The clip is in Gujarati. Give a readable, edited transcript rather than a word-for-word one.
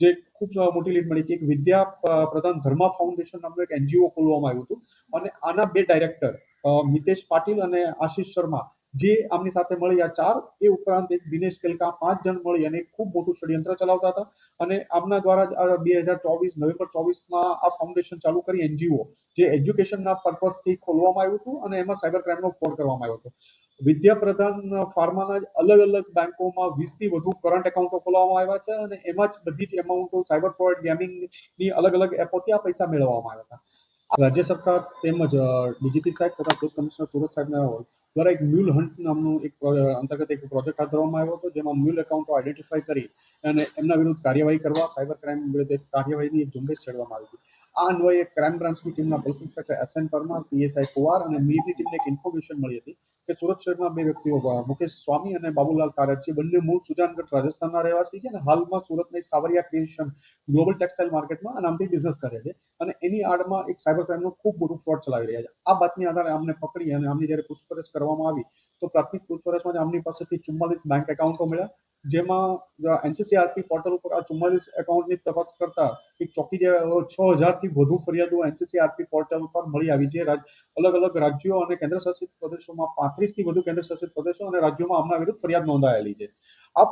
જે ખૂબ મોટી લીડ મળી હતી. એક વિદ્યા પ્રધાન ધર્મા ફાઉન્ડેશન નામનું એક NGO ખોલવામાં આવ્યું હતું અને આના 2 ડાયરેક્ટર મિતેશ પાટીલ અને આશીષ શર્મા જે આમની સાથે મળી આ 4 એ ઉપરાંત એક દિનેશ કેલકા 5 જણ મળી અને એક ખૂબ મોટું ષડયંત્ર ચલાવતા હતા અને આમના દ્વારા જ 2024 નવેમ્બર 24માં આ ફાઉન્ડેશન ચાલુ કરી NGO જે એજ્યુકેશનના પર્પઝથી ખોલવામાં આવ્યું હતું અને એમાં સાયબર ક્રાઇમનો ફ્રોડ કરવામાં આવ્યો હતો. વિદ્યા પ્રધાન ફાર્માના અલગ અલગ બેંકોમાં 20 થી વધુ કરંટ એકાઉન્ટો ખોલવામાં આવ્યા છે અને એમાં જ બધી જ એમાઉન્ટો સાયબર ફ્રોડ ગેમિંગની અલગ અલગ એપોથી આ પૈસા મેળવવામાં આવ્યા હતા. રાજ્ય સરકાર તેમજ ડીજીપી સાહેબ તથા પોલીસ કમિશનર સુરત સાહેબના દ્વારા એક મ્યુલ હન્ટ નામનું અંતર્ગત એક પ્રોજેક્ટ હાથ ધરવામાં આવ્યો હતો જેમાં મ્યુલ એકાઉન્ટો આઈડેન્ટિફાઈ કરી અને એમના વિરુદ્ધ કાર્યવાહી કરવા સાયબર ક્રાઇમ વિરુદ્ધ કાર્યવાહીની ઝુંબેશ છેડવામાં આવી હતી. આ અન્વયે ક્રાઇમ બ્રાન્ચની ટીમના police inspector SN Parmar, PSI કુવાર અને મીરની ટીમને એક ઇન્ફોર્મેશન મળી હતી કે સુરત શહેરમાં 2 વ્યક્તિઓ મુકેશ સ્વામી અને બાબુલાલ કારજ છે બંને મૂળ સુજાનગઢ રાજસ્થાનના રહેવાસી છે અને હાલમાં સુરતના એક સાવરિયા ક્રિએશન ગ્લોબલ ટેક્સટાઇલ માર્કેટમાં આ નામથી બિઝનેસ કરે છે અને એની આડમાં એક સાયબર ક્રાઇમનું ખૂબ મોટું ફ્રોડ ચલાવી રહ્યા છે. આ બાતમી આધારે આમને પકડી અને આમની જ્યારે પૂછપરછ કરવામાં આવી તો પ્રાથમિક પૂછપરછમાં આમની પાસેથી 44 બેંક એકાઉન્ટો મળ્યા જેમાં NCCRP પોર્ટલ ઉપર આ 44 એકાઉન્ટની તપાસ કરતા એક ચોકી 6000 થી વધુ ફરિયાદો NCCRP પોર્ટલ પર મળી આવી છે. અલગ અલગ રાજ્યો અને કેન્દ્ર શાસિત પ્રદેશોમાં 35 થી વધુ કેન્દ્ર શાસિત પ્રદેશો અને રાજ્યોમાં આમના વિરુદ્ધ ફરિયાદ નોંધાયેલી છે. આ